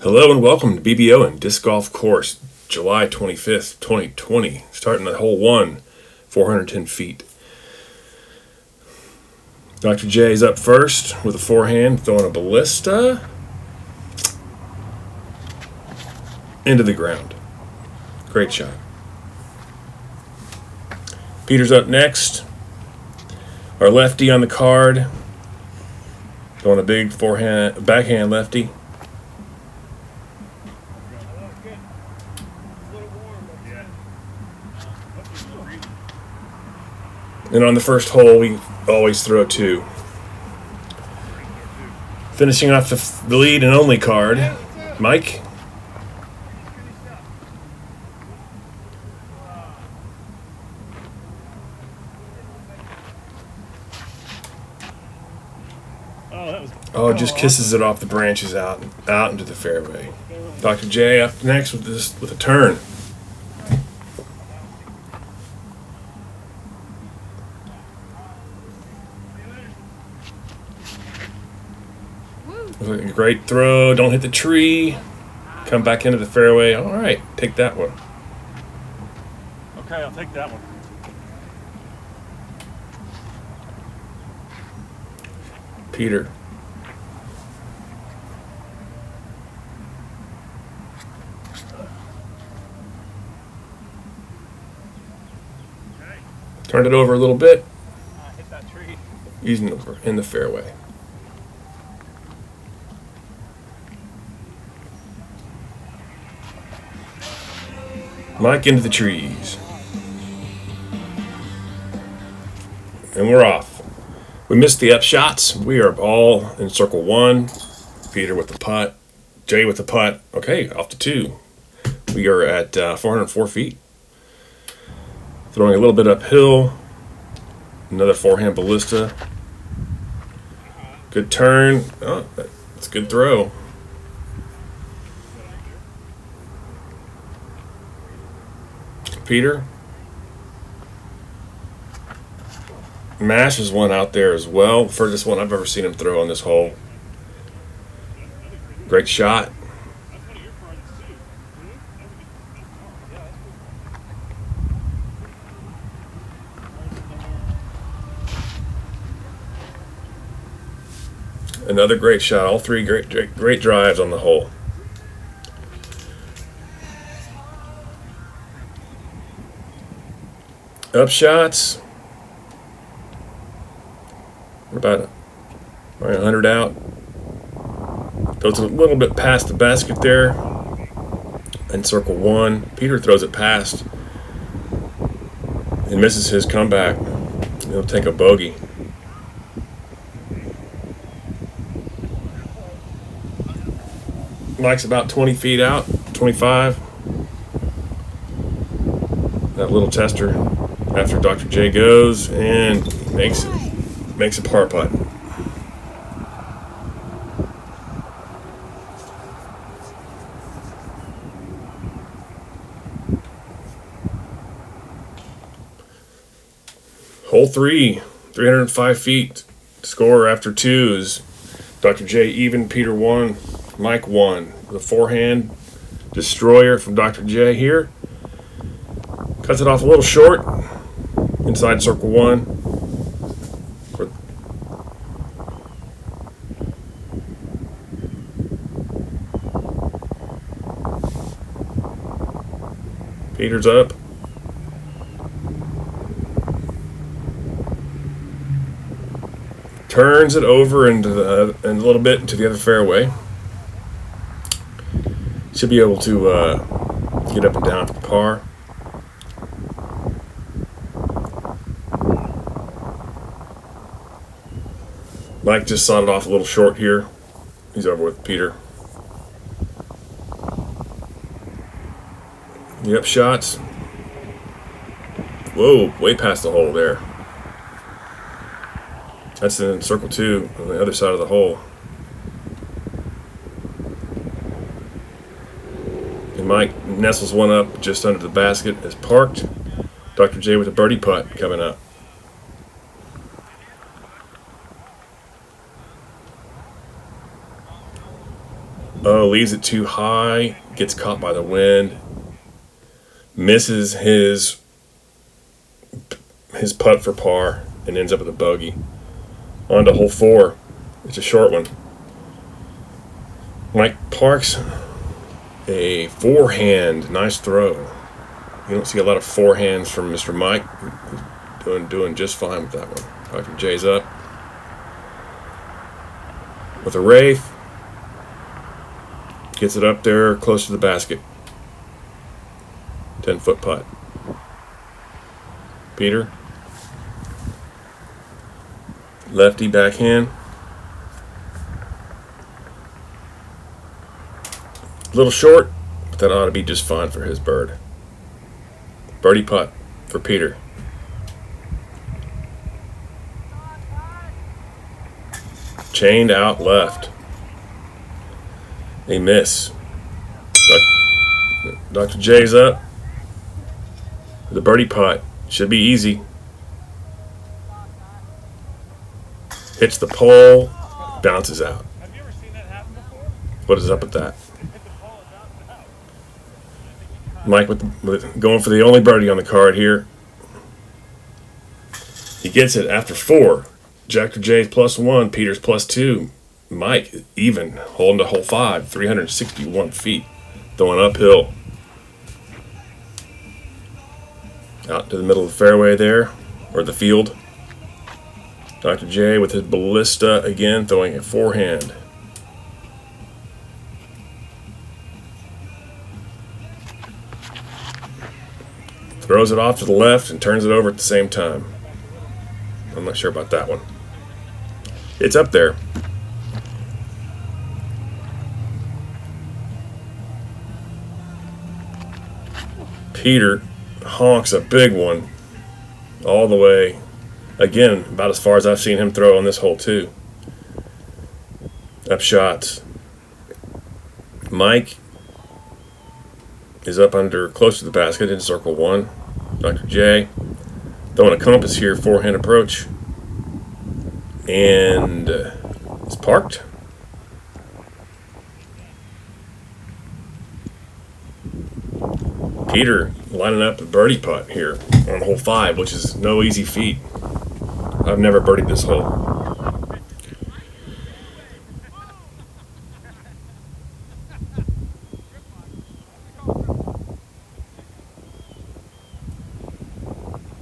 Hello and welcome to BB Owen Disc Golf Course, July 25th, 2020. Starting at hole 1, 410 feet. Dr. J is up first with a forehand, throwing a ballista into the ground. Great shot. Peter's up next. Our lefty on the card, throwing a big backhand lefty. And on the first hole, we always throw two. Finishing off the lead and only card, Mike. Oh, just kisses it off the branches out into the fairway. Dr. J up next with a turn. Great throw, don't hit the tree. Come back into the fairway. All right, take that one. Okay, I'll take that one. Peter. Turned it over a little bit. Hit that tree. He's in the fairway. Mike into the trees. And we're off. We missed the up shots. We are all in circle 1. Peter with the putt. Jay with the putt. Okay, off to 2. We are at 404 feet. Throwing a little bit uphill. Another forehand ballista. Good turn. Oh, that's a good throw. Peter. Mashes one out there as well. Furthest one I've ever seen him throw on this hole. Great shot. Another great shot. All three great drives on the hole. Up shots. We're about 100 out. Goes a little bit past the basket there. In circle 1. Peter throws it past and misses his comeback. He'll take a bogey. Mike's about 20 feet out, 25. That little tester after Dr. J goes and makes a par putt. Hole 3, 305 feet. Score after 2 is Dr. J even, Peter 1, Mike 1. The forehand destroyer from Dr. J here. Cuts it off a little short. Inside circle 1. Peter's up. Turns it over and a little bit into the other fairway. Should be able to get up and down for the par. Mike just sawed it off a little short here. He's over with Peter. The up shots. Whoa, way past the hole there. That's in circle 2 on the other side of the hole. And Mike nestles one up just under the basket. Is parked. Dr. J with a birdie putt coming up. Oh, No, leaves it too high, gets caught by the wind, misses his putt for par, and ends up with a bogey. On to hole 4. It's a short one. Mike parks a forehand. Nice throw. You don't see a lot of forehands from Mr. Mike. He's doing just fine with that one. Dr. J's up with a wraith. Gets it up there close to the basket. 10-foot putt. Peter. Lefty backhand. A little short, but that ought to be just fine for his bird. Birdie putt for Peter. Chained out left. A miss. Dr. J's up. The birdie putt. Should be easy. Hits the pole. Bounces out. Have you ever seen that happen before? What is up with that? Hit the pole and bounce out. Mike with going for the only birdie on the card here. He gets it after 4. Dr. J's +1. Peter's +2. Mike even, holding to hole 5, 361 feet, throwing uphill. Out to the middle of the fairway there, or the field. Dr. J with his ballista again, throwing a forehand. Throws it off to the left and turns it over at the same time. I'm not sure about that one. It's up there. Peter honks a big one all the way. Again, about as far as I've seen him throw on this hole too. Up shots. Mike is up under close to the basket in circle 1. Dr. J throwing a compass here, forehand approach. And it's parked. Peter lining up a birdie putt here on hole 5, which is no easy feat. I've never birdied this hole.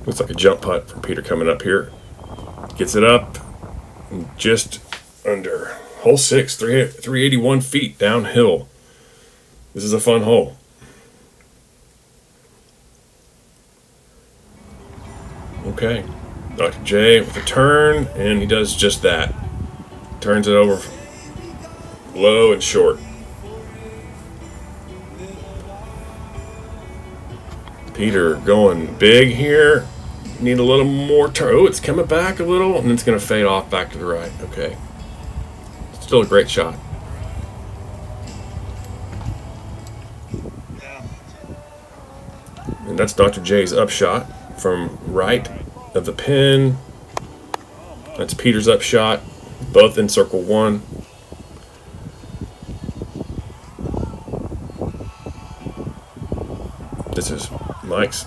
Looks like a jump putt from Peter coming up here. Gets it up just under hole 6, 381 feet downhill. This is a fun hole. Okay, Dr. J with a turn, and he does just that. Turns it over low and short. Peter going big here. Need a little more turn. Oh, it's coming back a little, and it's going to fade off back to the right. Okay. Still a great shot. And that's Dr. J's upshot from right of the pin. That's Peter's upshot, both in circle 1. This is Mike's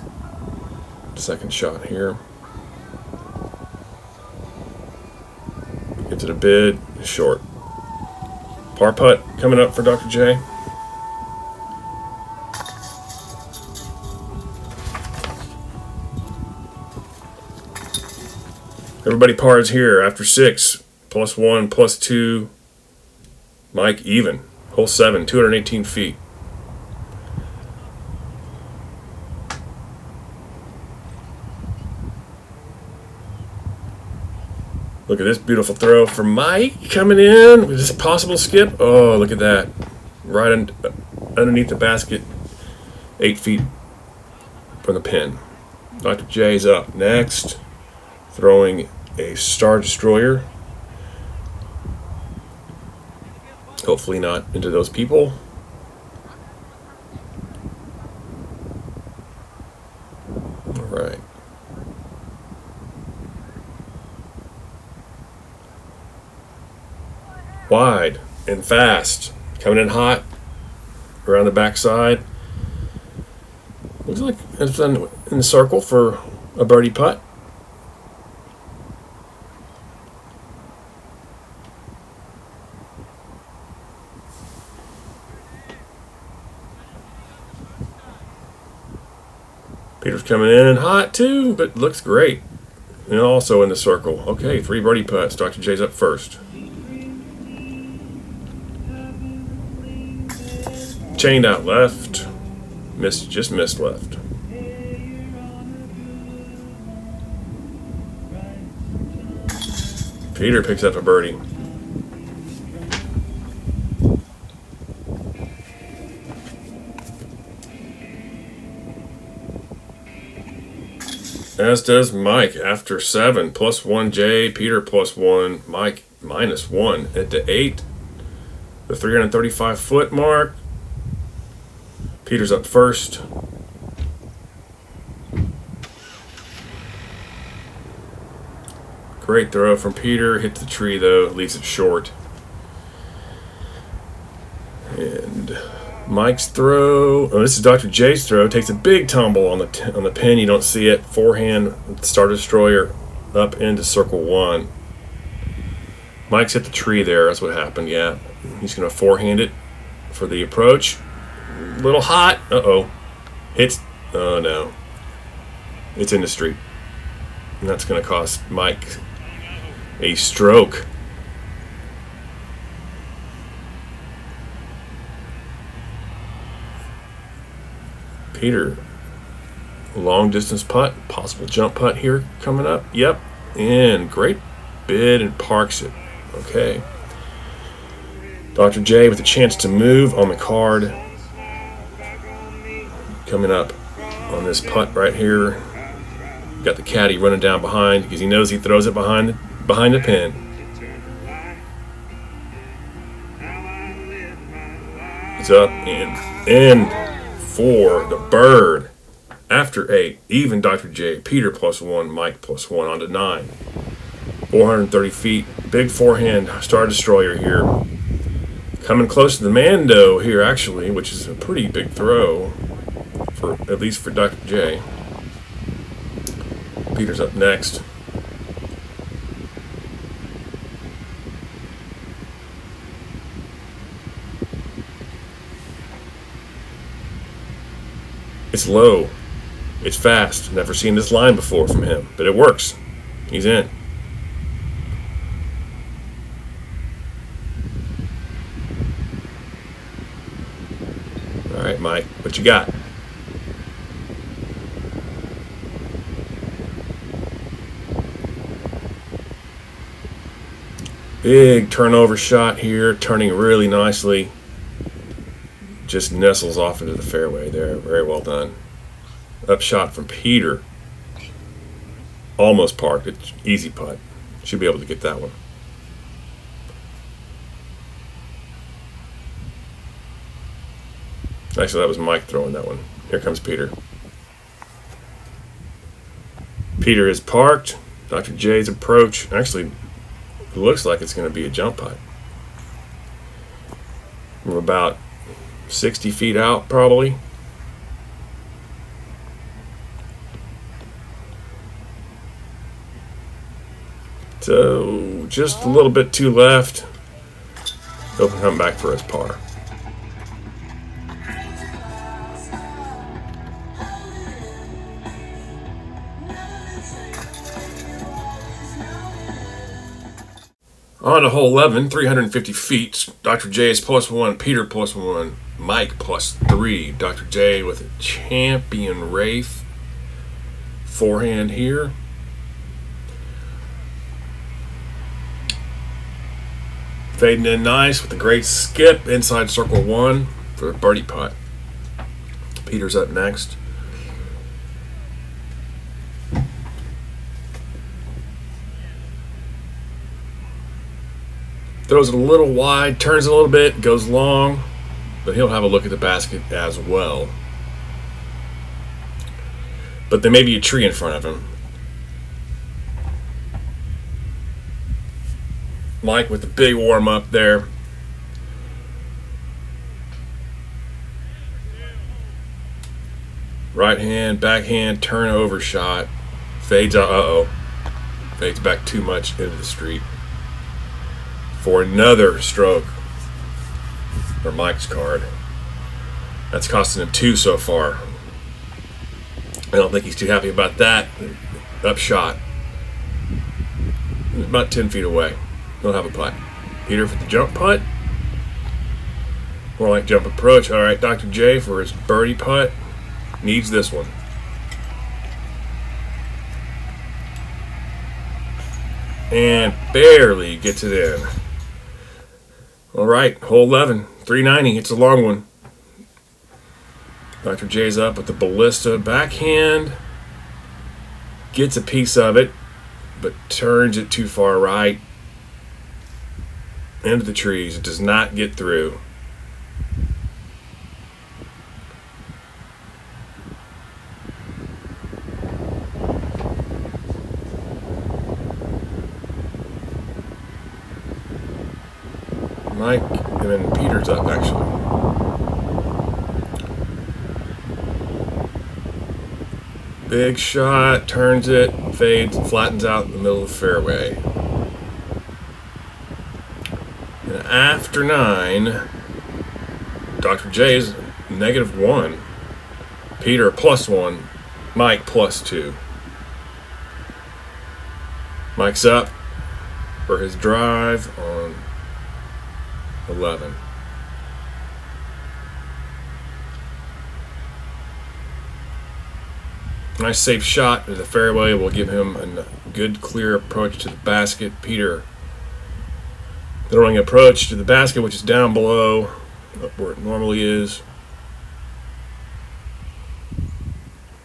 second shot here. Gives it a bid, short. Par putt coming up for Dr. J. Everybody pars here after 6, +1, +2. Mike even. Hole 7, 218 feet. Look at this beautiful throw from Mike coming in with this possible skip. Oh, look at that. Right underneath the basket, 8 feet from the pin. Dr. J's up next, throwing a Star Destroyer. Hopefully not into those people. All right. Wide and fast. Coming in hot. around the backside. Looks like it's in the circle for a birdie putt. Peter's coming in hot too, but looks great. And also in the circle. Okay, 3 birdie putts. Dr. J's up first. Chained out left. Just missed left. Peter picks up a birdie. As does Mike after 7. +1 Jay, Peter +1, Mike -1 at the 8. The 335-foot mark. Peter's up first. Great throw from Peter. Hits the tree though, leaves it short. And Mike's throw. Oh, this is Dr. J's throw. Takes a big tumble on the pin. You don't see it. Forehand Star Destroyer up into circle 1. Mike's hit the tree there. That's what happened. Yeah, he's gonna forehand it for the approach. Little hot. Uh-oh. Hits. Oh no. It's in the street. And that's gonna cost Mike a stroke. Peter, long distance putt, possible jump putt here coming up. Yep, and great bid and parks it. Okay. Dr. J with a chance to move on the card. Coming up on this putt right here. Got the caddy running down behind because he knows he throws it behind the pin. It's up and in for the bird. After 8, even Dr. J, Peter +1, Mike +1 on to 9. 430 feet, big forehand Star Destroyer here. Coming close to the Mando here actually, which is a pretty big throw, for at least for Dr. J. Peter's up next. It's low. It's fast. Never seen this line before from him, but it works. He's in. All right, Mike, what you got? Big turnover shot here, turning really nicely. Just nestles off into the fairway there. Very well done. Up shot from Peter. Almost parked. It's easy putt. Should be able to get that one. Actually, that was Mike throwing that one. Here comes Peter. Peter is parked. Dr. J's approach. Actually, it looks like it's going to be a jump putt. We're about 60 feet out, probably. So, just a little bit too left. He'll come back for his par. On to hole 11, 350 feet. Dr. J is +1, Peter +1, Mike +3. Dr. J with a champion Wraith. Forehand here. Fading in nice with a great skip inside circle 1 for a birdie putt. Peter's up next. Throws it a little wide, turns a little bit, goes long, but he'll have a look at the basket as well. But there may be a tree in front of him. Mike with the big warm up there. Right hand, backhand, turnover shot. Fades out. Fades back too much into the street. For another stroke for Mike's card. That's costing him 2 so far. I don't think he's too happy about that. Upshot. About 10 feet away. He'll have a putt. Peter for the jump putt. More like jump approach. All right, Dr. J for his birdie putt. Needs this one. And barely gets it in. All right, hole 11, 390. It's a long one. Dr. J's up with the ballista backhand. Gets a piece of it, but turns it too far right. Into the trees. It does not get through. Mike, and then Peter's up, actually. Big shot, turns it, fades, flattens out in the middle of the fairway. And after 9, Dr. J's -1. Peter +1. Mike +2. Mike's up for his drive on 11. Nice safe shot to the fairway will give him a good clear approach to the basket. Peter throwing approach to the basket, which is down below where it normally is.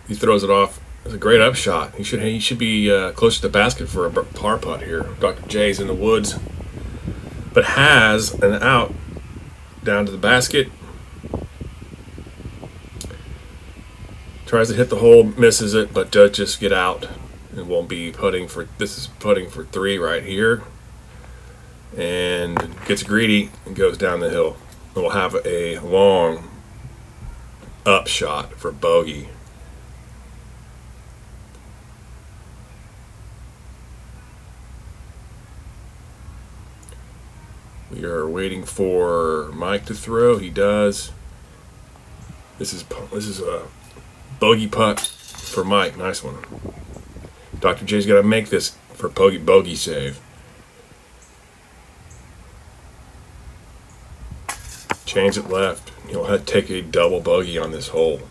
He throws it off. It's a great upshot. He should be close to the basket for a par putt here. Dr. J's in the woods, but has an out down to the basket. Tries to hit the hole, misses it, but does just get out and won't be putting for. This is putting for 3 right here, and gets greedy and goes down the hill. And we'll have a long upshot for bogey. We are waiting for Mike to throw. He does. This is a bogey putt for Mike. Nice one. Dr. J's got to make this for bogey save. Change it left. He'll have to take a double bogey on this hole.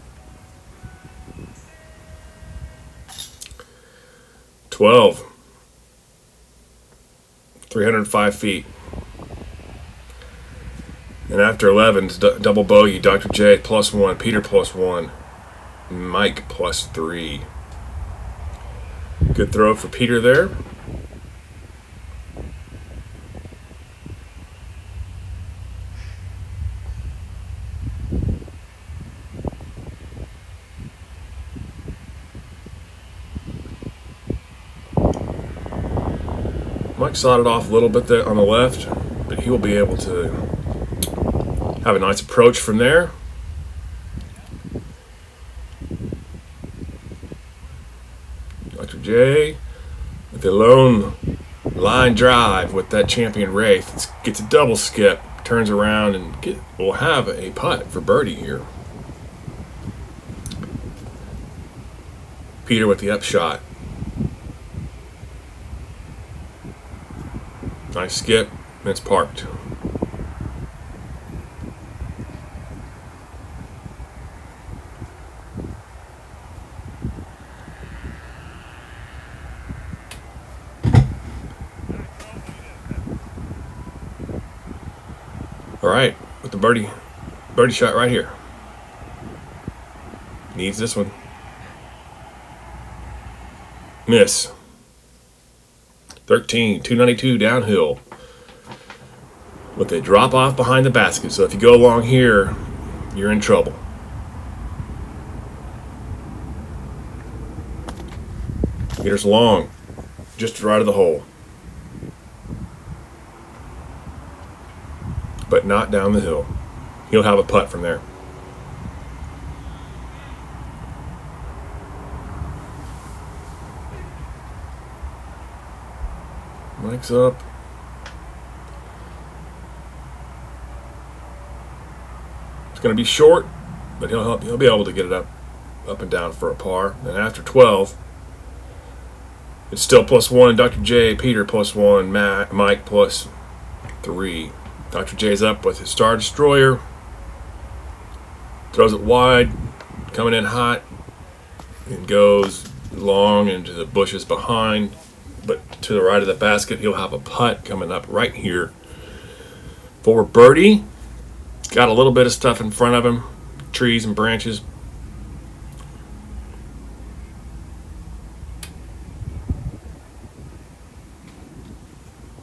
12. 305 feet. And after 11, it's double bogey. Dr. J +1, Peter +1, Mike +3. Good throw for Peter there. Mike sawed it off a little bit there on the left, but he will be able to have a nice approach from there. Dr. J with a lone line drive with that champion Wraith. Gets a double skip, turns around, and will have a putt for birdie here. Peter with the upshot. Nice skip, and it's parked. All right, with the birdie shot right here. Needs this one. Miss. 13, 292 downhill with a drop off behind the basket. So if you go along here, you're in trouble. Peter's long, just right of the hole, but not down the hill. He'll have a putt from there. Mike's up. It's going to be short, but he'll be able to get it up and down for a par. And after 12, it's still +1. Dr. J, Peter +1, Mike +3. Dr. J's up with his Star Destroyer. Throws it wide, coming in hot, and goes long into the bushes behind. But to the right of the basket, he'll have a putt coming up right here for birdie. Got a little bit of stuff in front of him, trees and branches.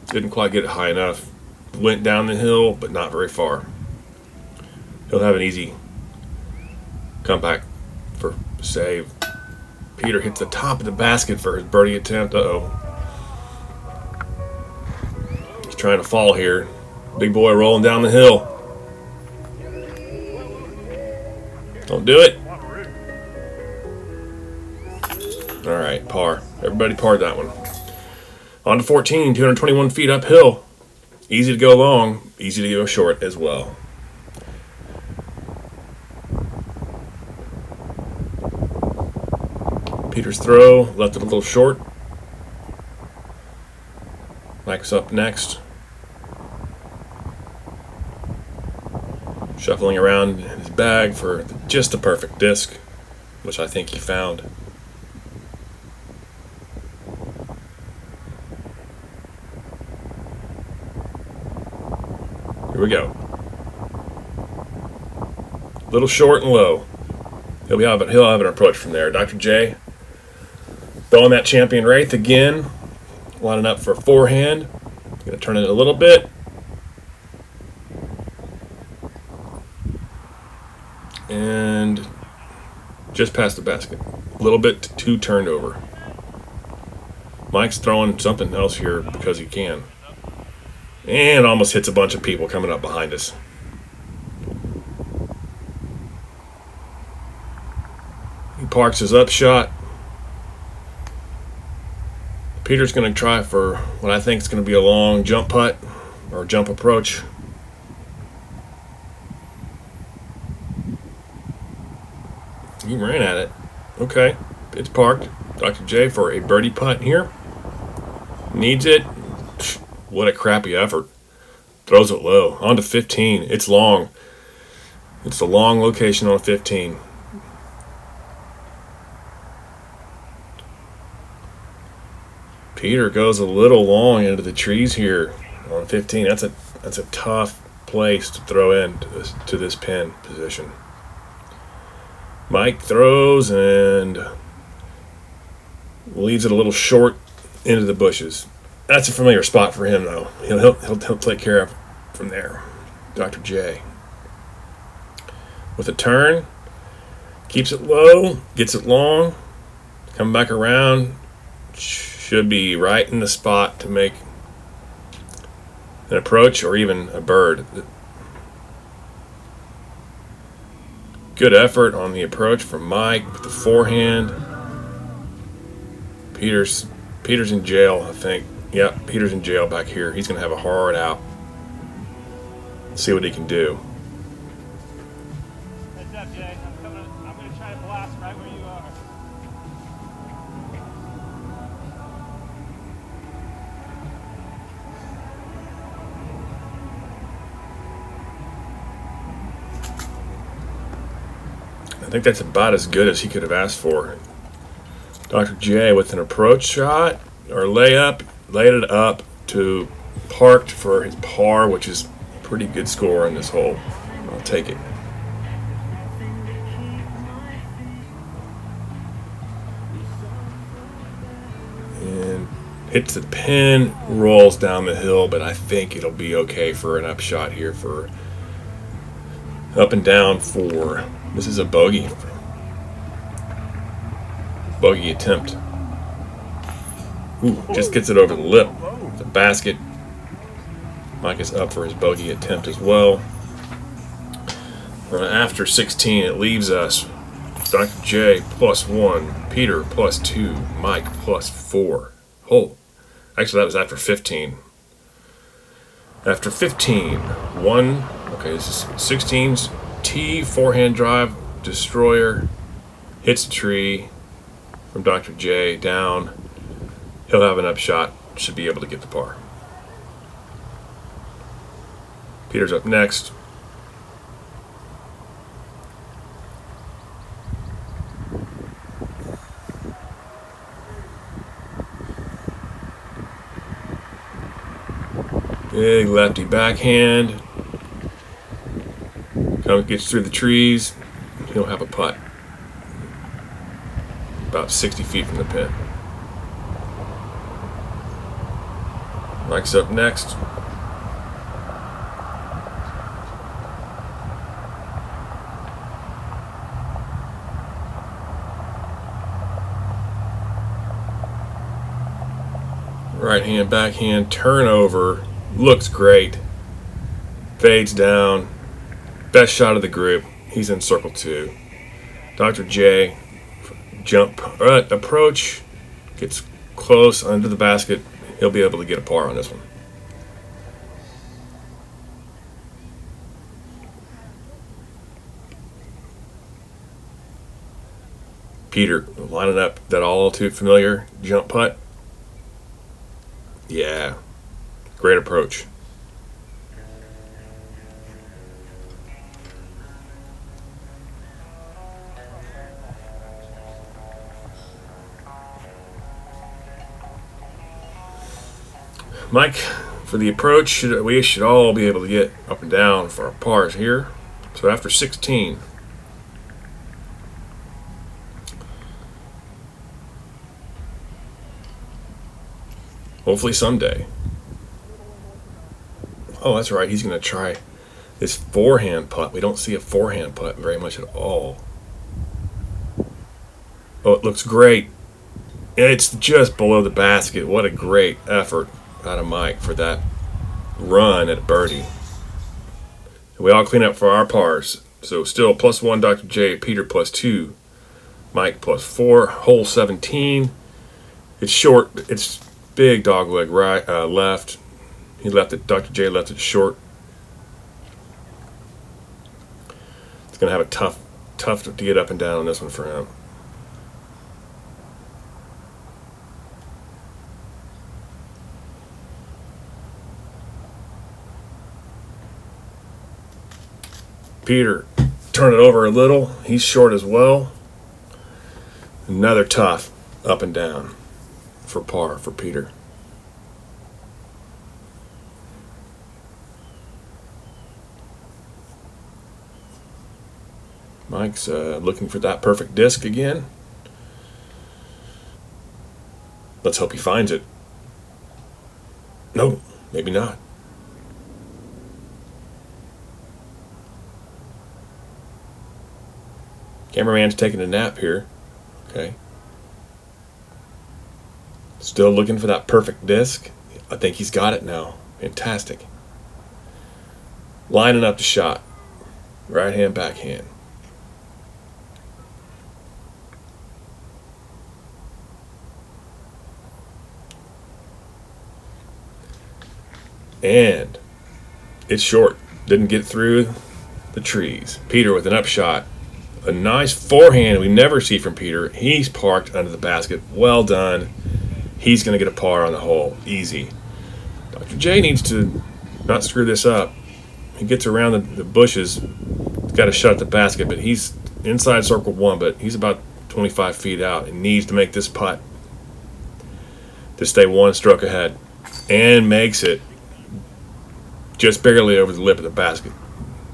Didn't quite get it high enough. Went down the hill, but not very far. He'll have an easy comeback for save. Peter hits the top of the basket for his birdie attempt. Uh-oh. He's trying to fall here. Big boy rolling down the hill. Don't do it. All right, par. Everybody parred that one. On to 14, 221 feet uphill. Easy to go long, easy to go short as well. Peter's throw, left it a little short. Mike's up next. Shuffling around in his bag for just the perfect disc, which I think he found. Here we go. A little short and low. He'll have an approach from there. Dr. J throwing that champion wraith again, lining up for a forehand. Going to turn it a little bit. And just past the basket. A little bit too turned over. Mike's throwing something else here because he can. And almost hits a bunch of people coming up behind us. He parks his up shot. Peter's going to try for what I think is going to be a long jump putt or jump approach. He ran at it. Okay, it's parked. Dr. J for a birdie putt here. Needs it. What a crappy effort. Throws it low. On to 15. It's long. It's a long location on 15. Peter goes a little long into the trees here on 15. That's a tough place to throw in to this pin position. Mike throws and leaves it a little short into the bushes. That's a familiar spot for him, though. He'll take care of it from there. Dr. J. With a turn, keeps it low, gets it long, come back around. Should be right in the spot to make an approach or even a bird. Good effort on the approach from Mike with the forehand. Peter's in jail, I think. Yep, Peter's in jail back here. He's going to have a hard out. Let's see what he can do. Heads up, Jay. I'm going to try to blast right where you are. I think that's about as good as he could have asked for. Dr. J with an approach shot or layup, laid it up to parked for his par, which is a pretty good score in this hole. I'll take it. And hits the pin, rolls down the hill, but I think it'll be okay for an upshot here for up and down for, this is a bogey attempt. Ooh, just gets it over the lip. The basket. Mike is up for his bogey attempt as well. After 16, it leaves us Dr. J +1, Peter +2, Mike +4. Oh, Actually, that was after 15. After 15, okay, this is 16's T forehand drive, destroyer, hits a tree from Dr. J down. He'll have an upshot, should be able to get the par. Peter's up next. Big lefty backhand. Gets through the trees. He'll have a putt. About 60 feet from the pin. Mike's up next. Right hand, backhand, turnover. Looks great. Fades down. Best shot of the group. He's in circle 2. Dr. J, jump, approach, gets close under the basket. He'll be able to get a par on this one. Peter lining up that all too familiar jump putt. Yeah, great approach. Mike, for the approach, we should all be able to get up and down for our pars here. So after 16, hopefully someday. Oh, that's right. He's going to try this forehand putt. We don't see a forehand putt very much at all. Oh, it looks great. It's just below the basket. What a great effort out of Mike for that run at birdie. We all clean up for our pars. So still +1 Dr. J, Peter +2, Mike +4, hole 17. It's short. It's big dog leg right, left. He left it. Dr. J left it short. It's gonna have a tough to get up and down on this one for him. Peter, turn it over a little. He's short as well. Another tough up and down for par for Peter. Mike's looking for that perfect disc again. Let's hope he finds it. No, maybe not. Cameraman's taking a nap here. Okay. Still looking for that perfect disc. I think he's got it now. Fantastic. Lining up the shot. Right hand, backhand. And it's short. Didn't get through the trees. Peter with an upshot. A nice forehand we never see from Peter. He's parked under the basket. Well done. He's going to get a par on the hole. Easy. Dr. J needs to not screw this up. He gets around the bushes. He's got a shot at the basket, but he's inside circle 1, but he's about 25 feet out and needs to make this putt to stay one stroke ahead. And makes it just barely over the lip of the basket.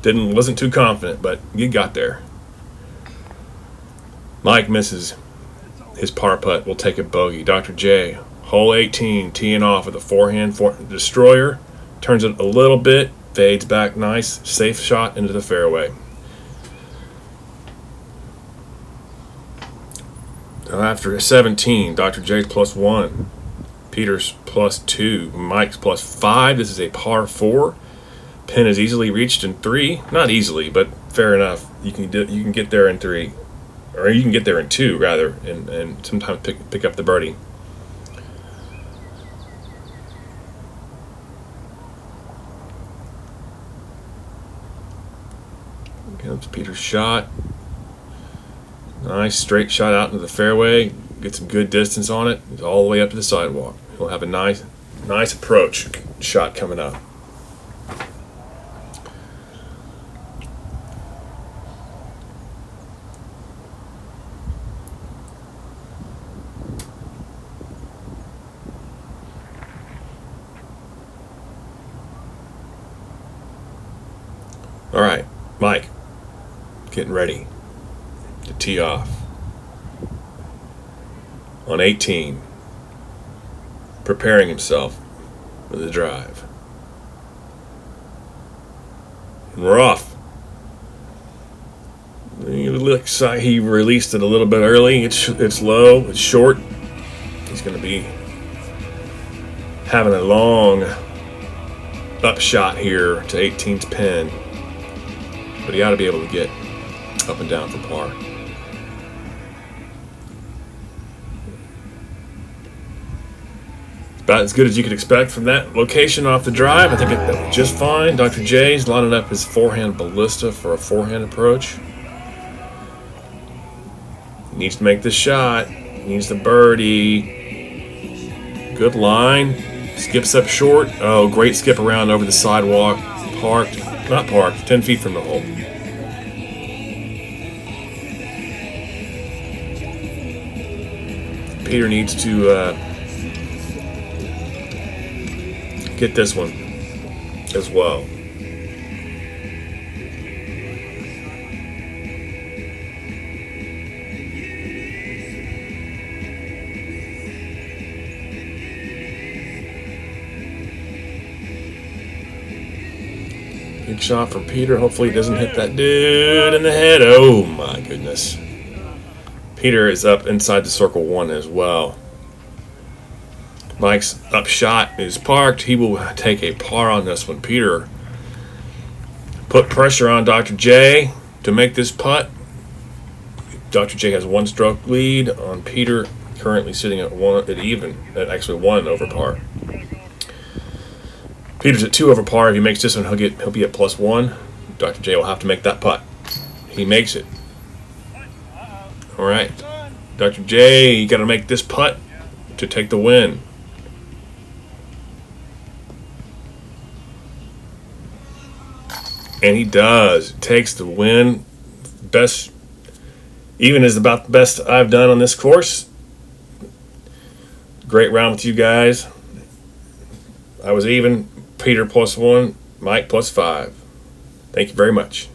Wasn't too confident, but he got there. Mike misses his par putt. Will take a bogey. Dr. J, hole 18, teeing off with a forehand destroyer. Turns it a little bit. Fades back nice. Safe shot into the fairway. Now after 17, Dr. J +1. Peter's +2. Mike's +5. This is a par 4. Pin is easily reached in 3. Not easily, but fair enough. You can get there in 3. Or you can get there in 2, rather, and sometimes pick up the birdie. Comes Peter's shot. Nice straight shot out into the fairway. Get some good distance on it. It's all the way up to the sidewalk. He'll have a nice approach shot coming up. All right, Mike, getting ready to tee off on 18, preparing himself for the drive. And we're off. It looks like he released it a little bit early. It's low, it's short. He's going to be having a long upshot here to 18's pin. But he ought to be able to get up and down for par. About as good as you could expect from that location off the drive. I think that was just fine. Dr. J's lining up his forehand ballista for a forehand approach. He needs to make this shot. He needs the birdie. Good line. Skips up short. Oh, great skip around over the sidewalk. Parked. Not parked. 10 feet from the hole. Peter needs to get this one as well. Big shot from Peter. Hopefully he doesn't hit that dude in the head. Oh my goodness. Peter is up inside the circle one as well. Mike's up shot is parked. He will take a par on this one. Peter put pressure on Dr. J to make this putt. Dr. J has 1 stroke lead on Peter, currently sitting at one over par. Peter's at 2 over par. If he makes this one, he'll be at +1. Dr. J will have to make that putt. He makes it. All right, Dr. J, you got to make this putt to take the win. And he does. Takes the win. Best, even is about the best I've done on this course. Great round with you guys. I was even. Peter +1, Mike +5. Thank you very much.